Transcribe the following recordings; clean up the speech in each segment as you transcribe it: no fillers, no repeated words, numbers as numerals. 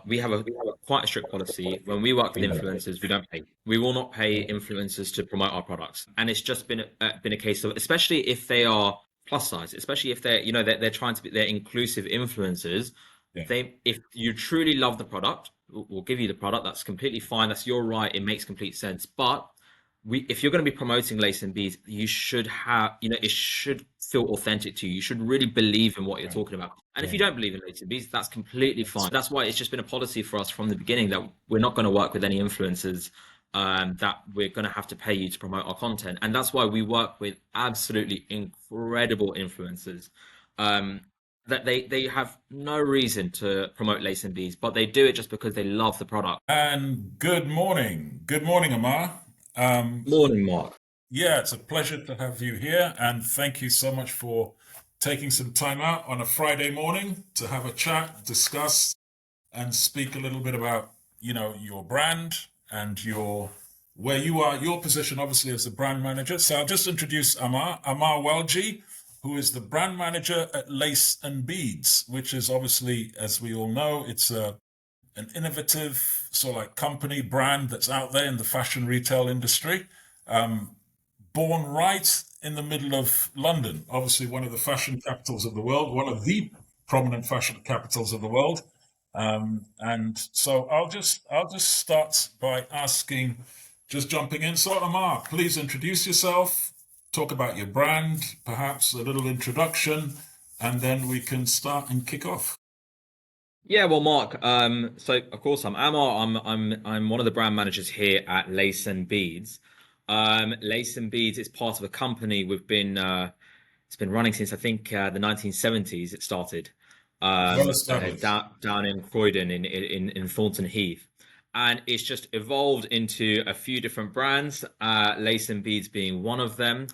we have a quite a strict policy. When we work with Yeah. influencers, we don't pay. We will not pay influencers to promote our products. And it's just been a case of, especially if they are plus size, especially if they're trying to be, they're inclusive influencers. Yeah. If you truly love the product, we'll give you the product. That's completely fine. That's your right. It makes complete sense. But if you're going to be promoting Lace and Beads, you should have, it should feel authentic to you. You should really believe in what you're Right. talking about. And if you Right. don't believe in Lace and Beads, that's completely That's fine. That's why it's just been a policy for us from the beginning that we're not going to work with any influencers, that we're going to have to pay you to promote our content. And that's why we work with absolutely incredible influencers. That they have no reason to promote Lace and Beads, but they do it just because they love the product. And good morning. Good morning, Ammar. Um, Morning, Mark. yeah, it's a pleasure to have you here, and thank you so much for taking some time out on a Friday morning to have a chat, discuss, and speak a little bit about, your brand and where you are, your position, obviously, as the brand manager. So I'll just introduce Ammar Walji, who is the brand manager at Lace and Beads, which is obviously, as we all know, it's an innovative sort of like company brand that's out there in the fashion retail industry. Um, Born right in the middle of London, obviously one of the fashion capitals of the world, one of the prominent fashion capitals of the world. And so I'll just start by asking, just jumping in. So Ammar, please introduce yourself, talk about your brand, perhaps a little introduction, and then we can start and kick off. Yeah, well, Mark. So of course I'm Ammar. I'm one of the brand managers here at Lace and Beads. Lace and Beads is part of a company it's been running since I think the 1970s. It started Well established. down in Croydon in Thornton Heath, and it's just evolved into a few different brands. Lace and Beads being one of them.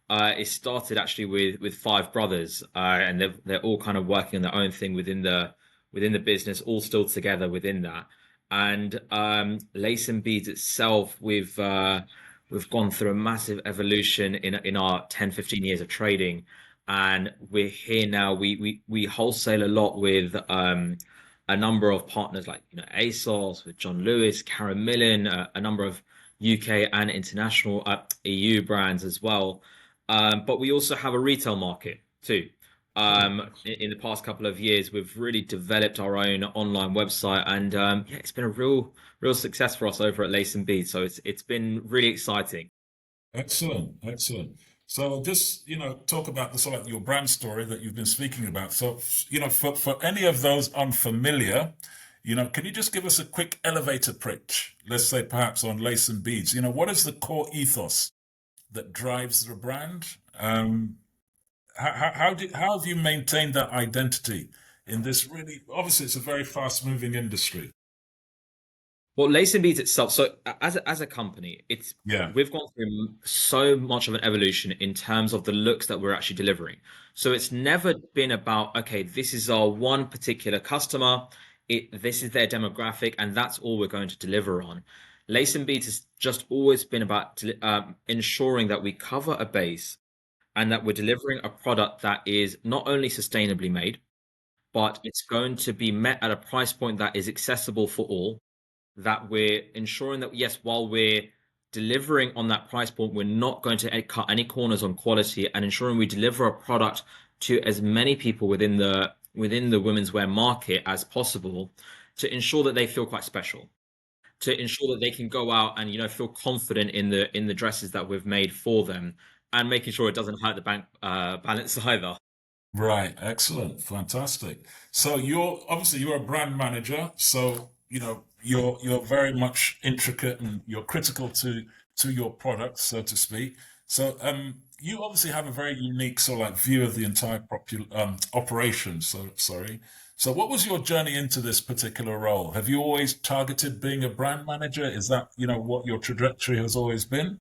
It started actually with five brothers, and they're all kind of working on their own thing within the business, all still together within that. And Lace and Beads itself, we've gone through a massive evolution in our 10, 15 years of trading, and we're here now. We wholesale a lot with a number of partners like ASOS, with John Lewis, Karen Millen, a number of UK and international EU brands as well. But we also have a retail market too. Oh, In the past couple of years, we've really developed our own online website, and yeah, it's been a real success for us over at Lace and Beads. So it's been really exciting. excellent, excellent. So just, talk about the sort of like your brand story that you've been speaking about. So, for any of those unfamiliar, can you just give us a quick elevator pitch? Let's say perhaps on Lace and Beads. What is the core ethos that drives the brand? How have you maintained that identity in this really, obviously it's a very fast moving industry. Well, Lace and Beads itself, so as a company, it's Yeah. we've gone through so much of an evolution in terms of the looks that we're actually delivering. So it's never been about, okay, this is our one particular customer, this is their demographic, and that's all we're going to deliver on. Lace and Beads has just always been about ensuring that we cover a base and that we're delivering a product that is not only sustainably made, but it's going to be met at a price point that is accessible for all, that we're ensuring that, yes, while we're delivering on that price point, we're not going to cut any corners on quality, and ensuring we deliver a product to as many people within the women's wear market as possible, to ensure that they feel quite special, to ensure that they can go out and feel confident in the dresses that we've made for them, and making sure it doesn't hurt the bank balance either. Right, excellent, fantastic. So you're a brand manager, so you're very much intricate and you're critical to your product, so to speak. So you obviously have a very unique sort of like view of the entire operation. So sorry. So what was your journey into this particular role? Have you always targeted being a brand manager? Is that what your trajectory has always been?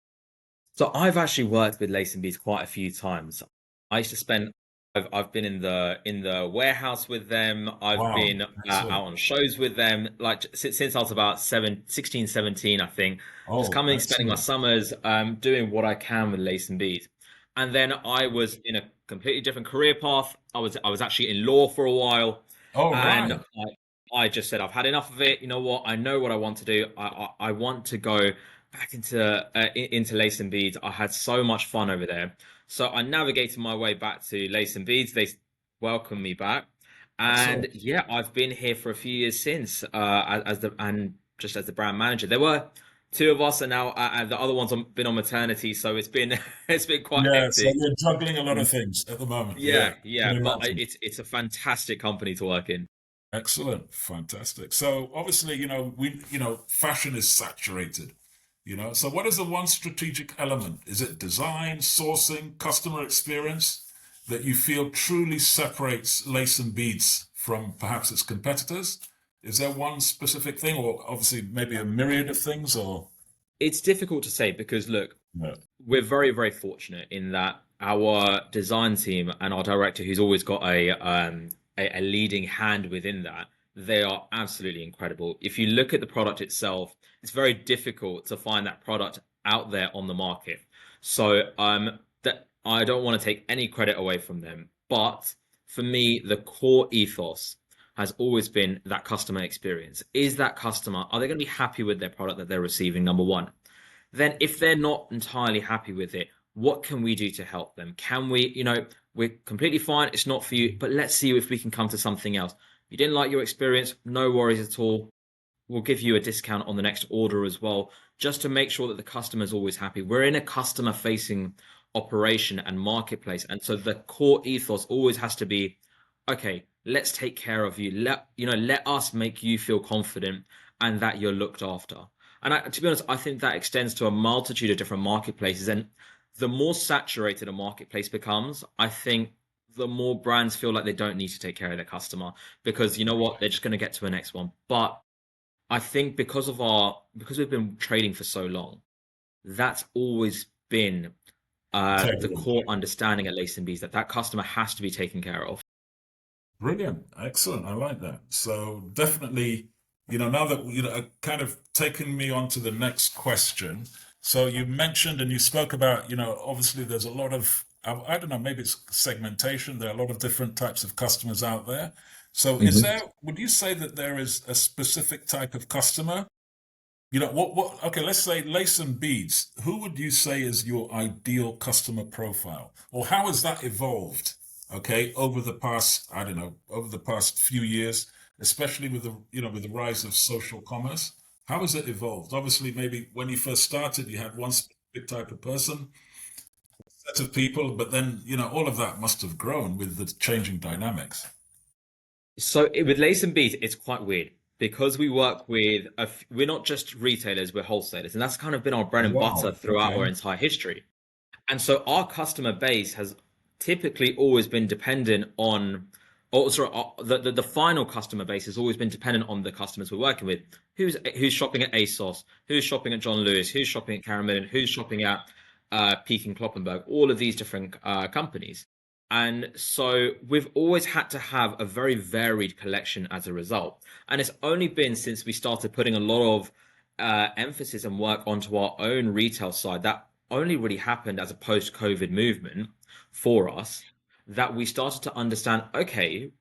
So I've actually worked with Lace and Bees quite a few times. I used to spend. I've been in the warehouse with them. I've Wow, been out excellent. on shows with them. Like since I was about 16, 17, I think. Just Oh, coming, spending my excellent. summers, doing what I can with Lace and Bees. And then I was in a completely different career path. I was actually in law for a while, Oh, and right. I just said I've had enough of it. You know what? I know what I want to do. I want to go back into Lace and Beads. I had so much fun over there, so I navigated my way back to Lace and Beads. They welcomed me back, and Excellent. yeah, I've been here for a few years since. As the and just as the brand manager, there were two of us, and now and the other one's been on maternity, so it's been it's been quite Yeah, so hectic. you're juggling a lot of things at the moment. Yeah, Yeah, yeah, can but imagine. it's a fantastic company to work in. Excellent, fantastic. So obviously, fashion is saturated. So what is the one strategic element? Is it design, sourcing, customer experience that you feel truly separates Lace and Beads from perhaps its competitors? Is there one specific thing, or obviously maybe a myriad of things, or It's difficult to say because look, no? we're very, very fortunate in that our design team and our director, who's always got a leading hand within that, they are absolutely incredible. If you look at the product itself, it's very difficult to find that product out there on the market. So that I don't want to take any credit away from them, but for me, the core ethos has always been that customer experience. Is that customer, are they going to be happy with their product that they're receiving? Number one. Then if they're not entirely happy with it, what can we do to help them? Can we, we're completely fine, it's not for you, but let's see if we can come to something else. You didn't like your experience, no worries at all. We'll give you a discount on the next order as well, just to make sure that the customer is always happy. We're in a customer facing operation and marketplace. And so the core ethos always has to be, okay, let's take care of you. Let us make you feel confident and that you're looked after. And to be honest, I think that extends to a multitude of different marketplaces. And the more saturated a marketplace becomes, I think the more brands feel like they don't need to take care of their customer because you know what, they're just going to get to the next one. But I think because we've been trading for so long, that's always been the Integrity. core understanding at Lace and Bees that customer has to be taken care of. Brilliant. Excellent. I like that. So definitely, now that kind of taking me on to the next question. So you mentioned and you spoke about, obviously there's a lot of, I don't know, maybe it's segmentation. There are a lot of different types of customers out there. So Mhm. would you say that there is a specific type of customer? Okay, let's say lace and beads. Who would you say is your ideal customer profile? Or how has that evolved? Okay, over the past, I don't know, over the past few years, especially with the rise of social commerce. How has it evolved? Obviously, maybe when you first started, you had one specific type of person, set of people, but then, all of that must have grown with the changing dynamics. With Lace and Bees, it's quite weird because we work with we're not just retailers, we're wholesalers, and that's kind of been our bread and butter Wow. throughout our Okay. entire history. And so our customer base has typically always been dependent on, or sorry, the final customer base has always been dependent on the customers we're working with. Who's shopping at ASOS? Who's shopping at John Lewis? Who's shopping at Karen Millen? Who's shopping at Peek and Kloppenberg? All of these different companies. And so we've always had to have a very varied collection as a result. And it's only been since we started putting a lot of emphasis and work onto our own retail side that only really happened as a post-COVID movement for us that we started to understand, okay,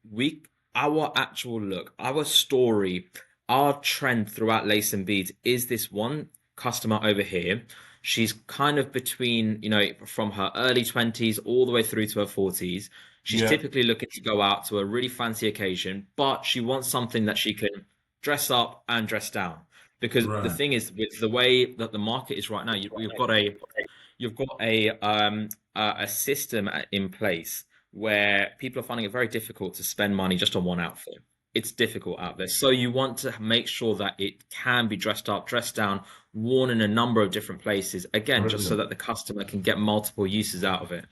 our actual look, our story, our trend throughout Lace and Beads is this one customer over here. She's kind of between, from her early 20s all the way through to her 40s. She's Yeah. typically looking to go out to a really fancy occasion, but she wants something that she can dress up and dress down. Because the Right. thing is, with the way that the market is right now, you've got a system in place where people are finding it very difficult to spend money just on one outfit. It's difficult out there. So you want to make sure that it can be dressed up, dressed down, worn in a number of different places. Again, just so Brilliant. that the customer can get multiple uses out of it.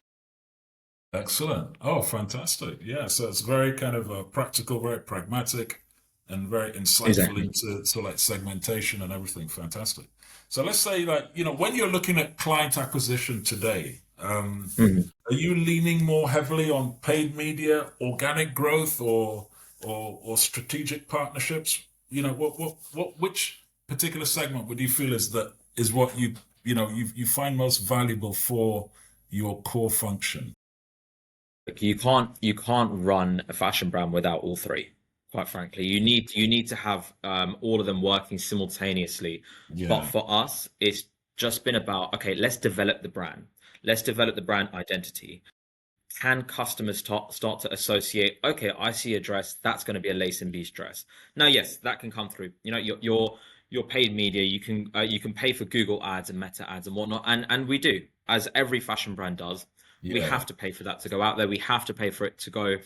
Excellent. Oh, fantastic. Yeah, so it's very kind of practical, very pragmatic, and very insightful Exactly. into like segmentation and everything. Fantastic. So let's say that, when you're looking at client acquisition today, Mhm. are you leaning more heavily on paid media, organic growth, or strategic partnerships? Which particular segment would you feel is what you find most valuable for your core function? Like you can't run a fashion brand without all three, quite frankly. You need to have all of them working simultaneously. But Yeah, for us, it's just been about, okay, let's develop the brand. Let's develop the brand identity. Can customers start to associate, okay, I see a dress, that's going to be a Lace and Beast dress. Now, yes, that can come through. Your paid media, you can pay for Google ads and Meta ads and whatnot, and we do, as every fashion brand does. We yeah, have to pay for that to go out there. We have to pay for it to go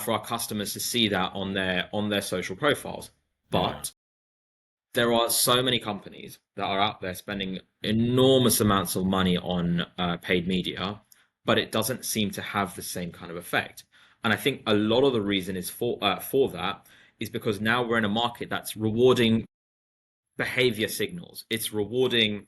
for our customers to see that on their social profiles. yeah, But there are so many companies that are out there spending enormous amounts of money on paid media, but it doesn't seem to have the same kind of effect. And I think a lot of the reason is for that is because now we're in a market that's rewarding behavior signals. It's rewarding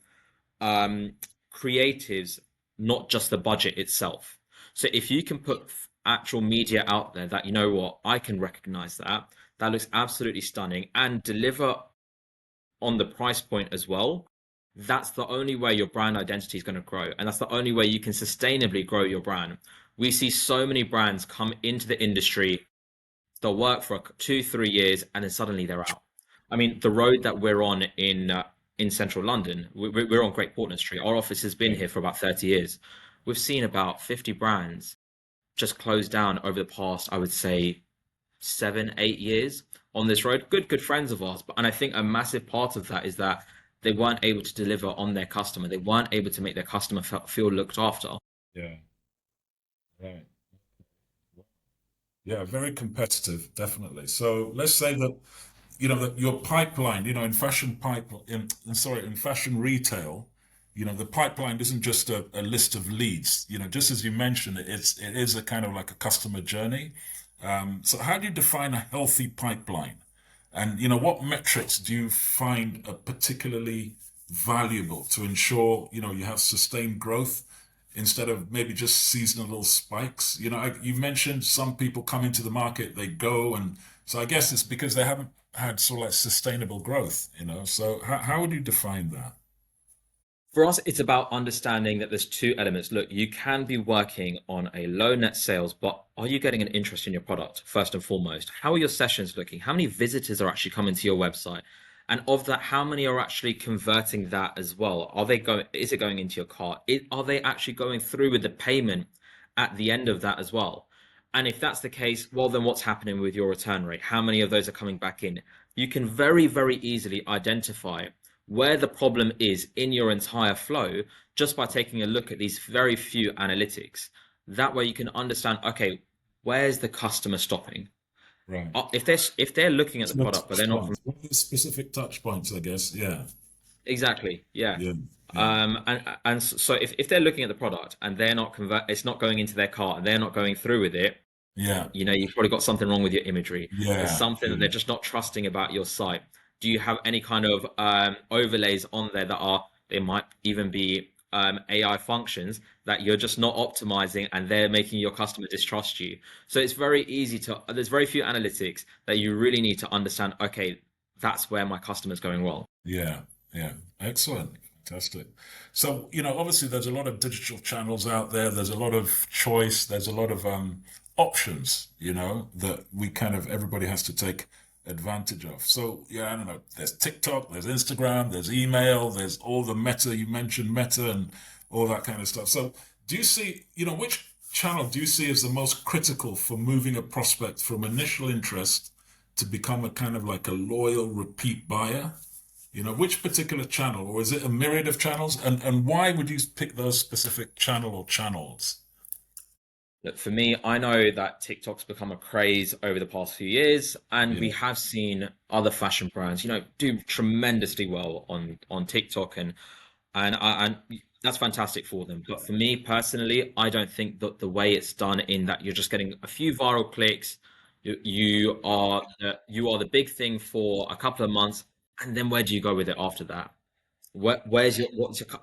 um, creatives, not just the budget itself. So if you can put actual media out there that, you know what, I can recognize that, that looks absolutely stunning, and deliver on the price point as well, that's the only way your brand identity is going to grow. And that's the only way you can sustainably grow your brand. We see so many brands come into the industry, they'll work for 2, 3 years, and then suddenly they're out. I mean, the road that we're on in central London, we're on Great Portland Street. Our office has been yeah, here for about 30 years. We've seen about 50 brands just close down over the past, I would say, 7, 8 years on this road. Good friends of ours, but and I think a massive part of that is that they weren't able to deliver on their customer. They weren't able to make their customer feel looked after. yeah. Right. Yeah, very competitive, definitely. So let's say that that your pipeline, in fashion in fashion retail, the pipeline isn't just a list of leads. Just as you mentioned, it is a kind of like a customer journey. So how do you define a healthy pipeline? And what metrics do you find are particularly valuable to ensure you have sustained growth instead of maybe just seasonal spikes? You mentioned some people come into the market, they go, and so I guess it's because they haven't had sort of like sustainable growth. So how would you define that? For us, it's about understanding that there's two elements. Look, you can be working on a low net sales, but are you getting an interest in your product first and foremost? How are your sessions looking? How many visitors are actually coming to your website? And of that, how many are actually converting that as well? Are they going, is it going into your cart? Are they actually going through with the payment at the end of that as well? And if that's the case, well, then what's happening with your return rate? How many of those are coming back in? You can very, very easily identify where the problem is in your entire flow just by taking a look at these very few analytics. That way you can understand, okay, where's the customer stopping? Right. If they're looking at the Some product, but touch they're not from points. What are the specific touch points, I guess? Yeah. exactly, yeah. Yeah. Yeah. And so if they're looking at the product and they're not it's not going into their cart and they're not going through with it, Yeah. you've probably got something wrong with your imagery. There's Yeah. something that they're Yeah. just not trusting about your site. Do you have any kind of overlays on there that are, they might even be AI functions that you're just not optimizing and they're making your customer distrust you? So it's very easy there's very few analytics that you really need to understand, okay, that's where my customer's going wrong. Yeah, yeah. Excellent. Fantastic. So, obviously there's a lot of digital channels out there. There's a lot of choice. There's a lot of options, that everybody has to take advantage of. So, yeah, I don't know. There's TikTok, there's Instagram, there's email, there's all the Meta, you mentioned Meta and all that kind of stuff. So, do you see, which channel do you see as the most critical for moving a prospect from initial interest to become a kind of like a loyal repeat buyer? Which particular channel, or is it a myriad of channels? And why would you pick those specific channel or channels? Look, for me, I know that TikTok's become a craze over the past few years, and we Yeah, have seen other fashion brands, do tremendously well on TikTok, and that's fantastic for them. But for me personally, I don't think that the way it's done, in that you're just getting a few viral clicks, you are the big thing for a couple of months, and then where do you go with it after that? What's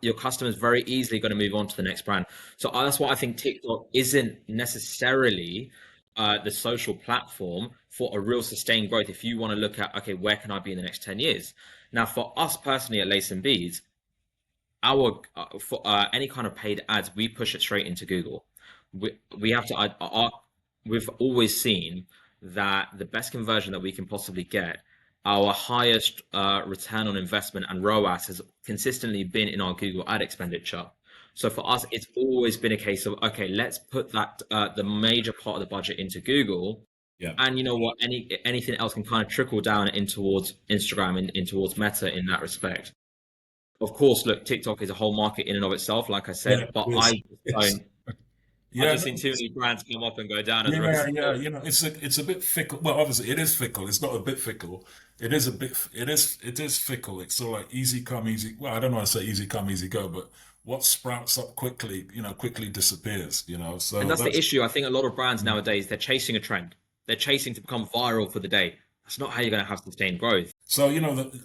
your customer is very easily going to move on to the next brand. So that's why I think TikTok isn't necessarily the social platform for a real sustained growth. If you want to look at, okay, where can I be in the next 10 years? Now, for us personally at Lace and Beads, our for any kind of paid ads, we push it straight into Google. We have to. We've always seen that the best conversion that we can possibly get, our highest return on investment and ROAS has consistently been in our Google ad expenditure. So for us, it's always been a case of, okay, let's put that the major part of the budget into Google, Yeah. and you know what, anything else can kind of trickle down in towards Instagram and in towards Meta in that respect. Of course, look, TikTok is a whole market in and of itself, like I Yeah. said, but Yes. Yes. I Yeah. just seen No, too many brands come up and go down as a yeah, yeah, result. it's a bit fickle. Well, obviously it is fickle. It's not a bit fickle. It is a bit. It is fickle. It's sort of like easy come, easy. Well, I don't want to say easy come, easy go, but what sprouts up quickly, quickly disappears. And So that's the that's issue. I think a lot of brands nowadays, they're chasing a trend. They're chasing to become viral for the day. That's not how you're going to have sustained growth. so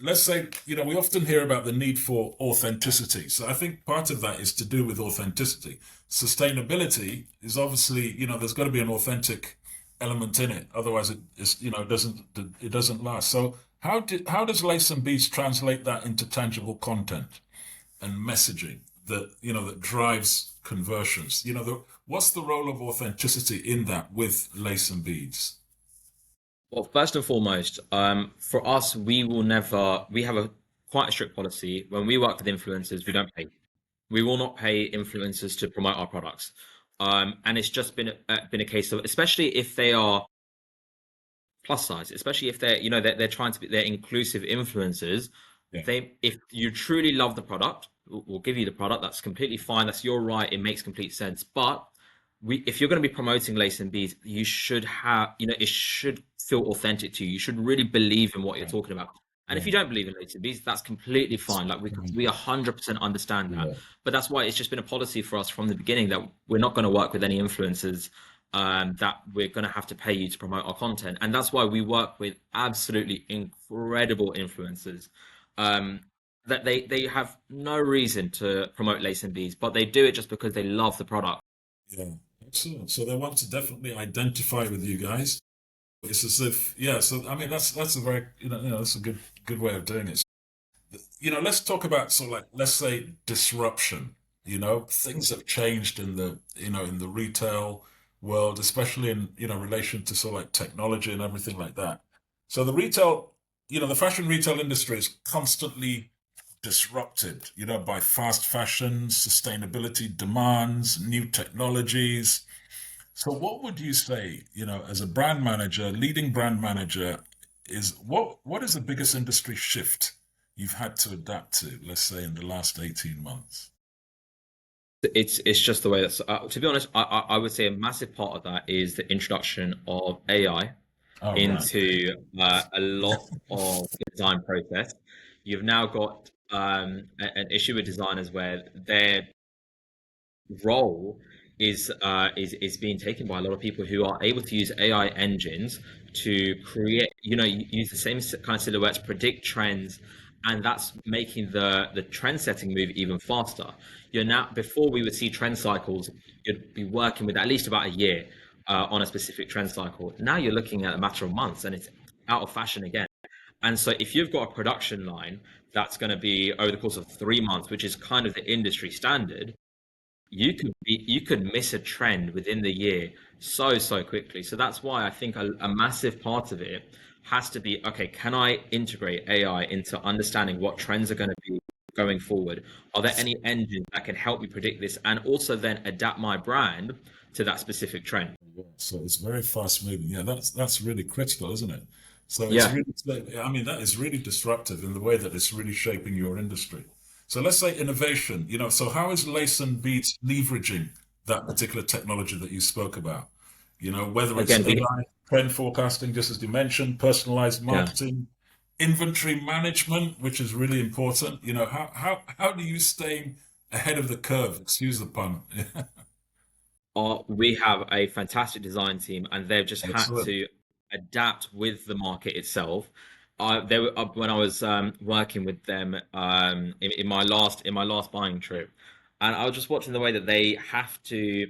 let's say we often hear about the need for authenticity. So I think part of that is to do with authenticity. Sustainability is obviously there's got to be an authentic element in it. Otherwise, it doesn't last. So how does Lace and Beads translate that into tangible content and messaging that drives conversions? What's the role of authenticity in that with Lace and Beads? Well, first and foremost, for us, we have a quite a strict policy. When we work with influencers, we don't pay. We will not pay influencers to promote our products. And it's just been a case of, especially if they are plus size, especially if they're trying to be they're inclusive influencers. Yeah, They if you truly love the product, we'll give you the product. That's completely fine. That's your right. It makes complete sense. But if you're going to be promoting Lace and Beads, you should have, it should feel authentic to you. You should really believe in what you're yeah, talking about. And if yeah. you don't believe in Lace and Beads, that's completely fine. Like we 100% understand that. Yeah. But that's why it's just been a policy for us from the beginning that we're not going to work with any influencers, that we're going to have to pay you to promote our content. And that's why we work with absolutely incredible influencers. Um, that they have no reason to promote Lace and Beads, but they do it just because they love the product. Yeah, excellent. So they want to definitely identify with you guys. It's as if, yeah. So I mean, that's a very, that's a good way of doing it. Let's talk about sort of like, let's say, disruption. Things have changed in the retail world, especially in relation to sort of like technology and everything like that. So the fashion retail industry is constantly disrupted, by fast fashion, sustainability demands, new technologies. So what would you say, as a brand manager, leading brand manager, is what is the biggest industry shift you've had to adapt to, let's say, in the last 18 months? It's just the way that's. To be honest, I would say a massive part of that is the introduction of AI Oh, right. into a Yeah. lot of the design process. You've now got an issue with designers where their role is being taken by a lot of people who are able to use AI engines to create, use the same kind of silhouettes, predict trends, and that's making the trend setting move even faster. You're now before we would see trend cycles, you'd be working with at least about a year on a specific trend cycle. Now you're looking at a matter of months, and it's out of fashion again. And so if you've got a production line that's going to be over the course of 3 months, which is kind of the industry standard, you could miss a trend within the year so quickly. So that's why I think a massive part of it has to be, okay, can I integrate AI into understanding what trends are going to be going forward? Are there any engines that can help me predict this and also then adapt my brand to that specific trend? Yeah, so it's very fast moving. Yeah, that's really critical, isn't it? So it's Yeah. really, I mean, that is really disruptive in the way that it's really shaping your industry. So let's say innovation, so how is Lace and Beats leveraging that particular technology that you spoke about? Whether it's Again, AI, trend forecasting, just as you mentioned, personalized yeah. marketing, inventory management, which is really important. How do you stay ahead of the curve? Excuse the pun. We have a fantastic design team, and they've just had Excellent. to adapt with the market itself. They were when I was working with them in my last buying trip, and I was just watching the way that they have to.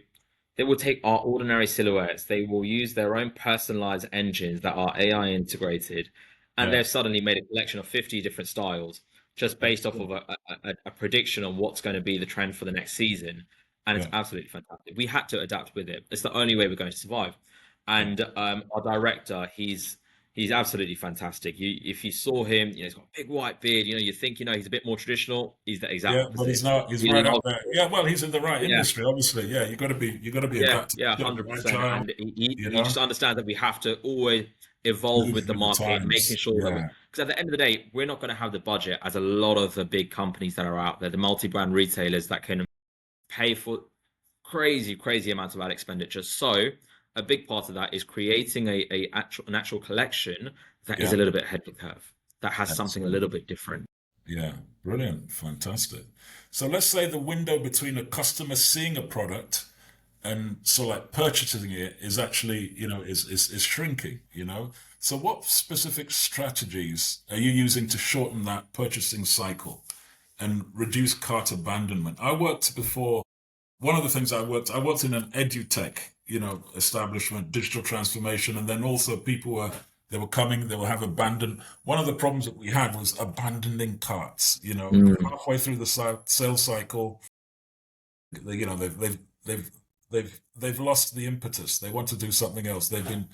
They will take our ordinary silhouettes. They will use their own personalized engines that are AI integrated, and Yeah. they've suddenly made a collection of 50 different styles just based off of Excellent. a prediction on what's going to be the trend for the next season. And it's Yeah. absolutely fantastic. We had to adapt with it. It's the only way we're going to survive. And our director, he's absolutely fantastic. If you saw him, he's got a big white beard. You think he's a bit more traditional. He's the exact Yeah, but he's opposite. not. He's He right up loves there. it. Yeah, well, he's in the right Yeah, industry, obviously. Yeah, you got to be yeah, adaptable, yeah, you got to be 100%. agile. And he You just know, understands that we have to always evolve move with the with the market, making times. sure that Yeah, because at the end of the day, we're not going to have the budget as a lot of the big companies that are out there, the multi-brand retailers that can pay for crazy, crazy amounts of ad expenditure. So a big part of that is creating an actual collection that is yeah, a little bit ahead of the curve, that has something a excellent. little bit different. Yeah, brilliant, fantastic. So let's say the window between a customer seeing a product and so like purchasing it is actually, is shrinking. So what specific strategies are you using to shorten that purchasing cycle and reduce cart abandonment? I worked before. One of the things I worked in an edutech, establishment, digital transformation, and then also people they were coming, they will have abandoned. One of the problems that we had was abandoning carts. Mm. Halfway through the sales cycle, they've lost the impetus. They want to do something else. They've been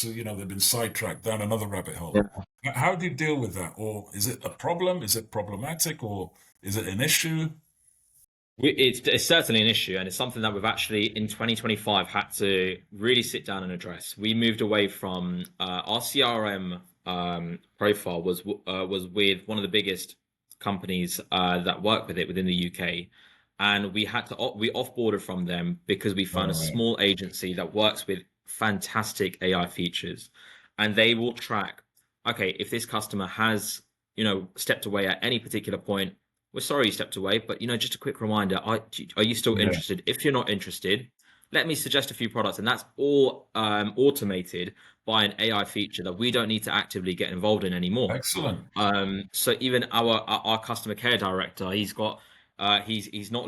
they've been sidetracked down another rabbit hole. How do you deal with that? Or is it a problem? Is it problematic? Or is it an issue? It's certainly an issue, and it's something that we've actually in 2025 had to really sit down and address. We moved away from our CRM profile was with one of the biggest companies that work with it within the UK, and we offboarded from them because we found a All right. small agency that works with fantastic AI features, and they will track. Okay, if this customer has stepped away at any particular point, we're sorry you stepped away, but just a quick reminder: are you still Yeah. interested? If you're not interested, let me suggest a few products, and that's all automated by an AI feature that we don't need to actively get involved in anymore. Excellent. So even our customer care director, he's not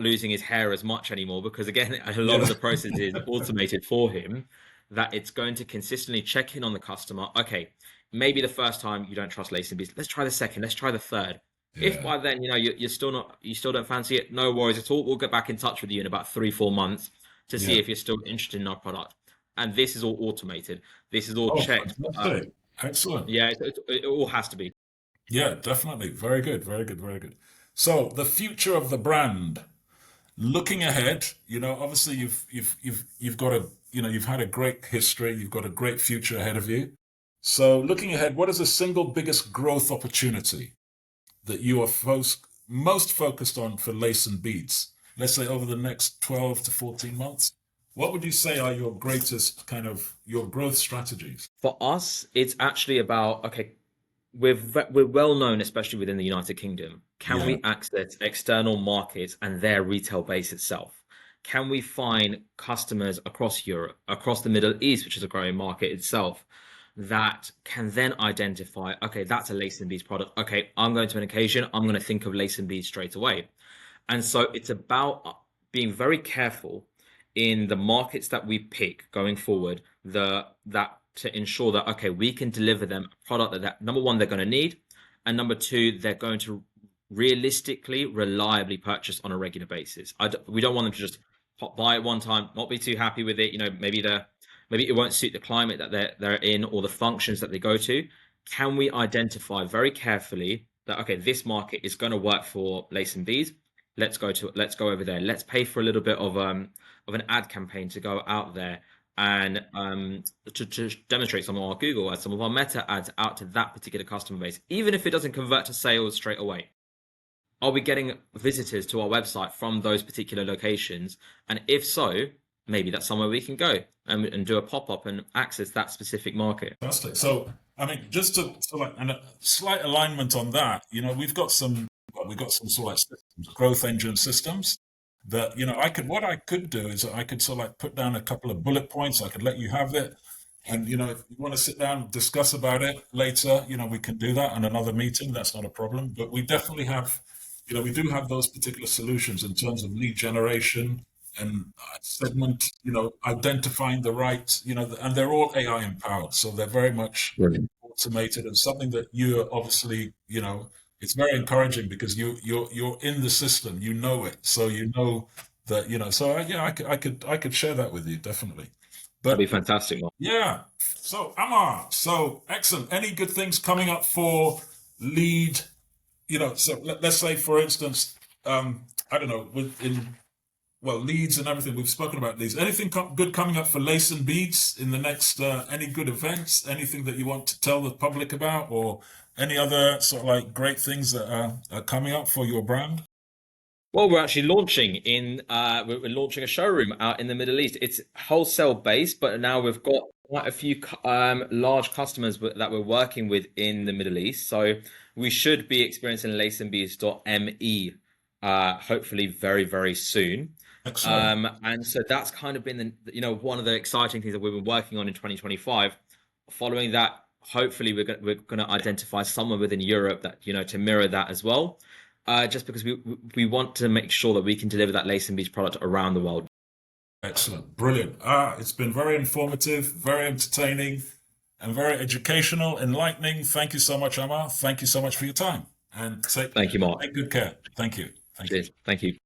losing his hair as much anymore because again, a lot of Yeah. the process is automated for him. That it's going to consistently check in on the customer. Okay, maybe the first time you don't trust Lace and Beast. Let's try the second. Let's try the third. If Yeah. by then you're still not you still don't fancy it, no worries at all. We'll get back in touch with you in about 3-4 months to see Yeah. if you're still interested in our product. And this is all automated. This is all Oh, checked. fantastic. Excellent. Yeah, it all has to be. Yeah, definitely. Very good. Very good. Very good. So the future of the brand, looking ahead, obviously you've got you've had a great history, you've got a great future ahead of you. So looking ahead, what is the single biggest growth opportunity that you are most focused on for Lace and Beads? Let's say over the next 12 to 14 months. What would you say are your greatest kind of your growth strategies? For us, it's actually about okay, we're well known, especially within the United Kingdom. Can Yeah. we access external markets and their retail base itself? Can we find customers across Europe, across the Middle East, which is a growing market itself, that can then identify, okay, that's a Lace and Beads product. Okay, I'm going to an occasion, I'm going to think of Lace and Beads straight away. And so it's about being very careful in the markets that we pick going forward, the that to ensure that okay, we can deliver them a product that number one they're going to need, and number two they're going to realistically, reliably purchase on a regular basis. We don't want them to just pop by at one time, not be too happy with it. Maybe it won't suit the climate that they're in or the functions that they go to. Can we identify very carefully that okay, this market is going to work for Lace and Bees? Let's go over there. Let's pay for a little bit of an ad campaign to go out there and to demonstrate some of our Google ads, some of our Meta ads out to that particular customer base, even if it doesn't convert to sales straight away. Are we getting visitors to our website from those particular locations? And if so, maybe that's somewhere we can go and do a pop up and access that specific market. Fantastic. So, I mean, just to like, and a slight alignment on that, we've got some sort of like systems, growth engine systems that, what I could do is I could sort of like put down a couple of bullet points. I could let you have it. And, if you want to sit down and discuss about it later, we can do that in another meeting. That's not a problem. But we definitely have, we do have those particular solutions in terms of lead generation and segment, identifying the right, and they're all AI empowered. So they're very much Brilliant. automated and something that you obviously, it's very encouraging because you're in the system, you know it. So you know that, so yeah, I could share that with you, definitely. That'd be But fantastic, Mark. yeah, so Ammar, so excellent. Any good things coming up for lead? So let's say, for instance, I don't know, within leads and everything. We've spoken about these. Anything good coming up for Lace and Beads in the next? Any good events? Anything that you want to tell the public about, or any other sort of like great things that are coming up for your brand? Well, we're actually launching we're launching a showroom out in the Middle East. It's wholesale based, but now we've got quite a few large customers that we're working with in the Middle East. So we should be experiencing laceandbees.me hopefully very, very soon. Excellent. And so that's kind of been one of the exciting things that we've been working on in 2025. Following that, hopefully we're going to identify somewhere within Europe that to mirror that as well, just because we want to make sure that we can deliver that Lace and Beach product around the world. Excellent. Brilliant. It's been very informative, very entertaining, and very educational, enlightening. Thank you so much, Ammar. Thank you so much for your time. And Thank you, Mark. take good care. Thank you. Thank you. Cheers. Thank you.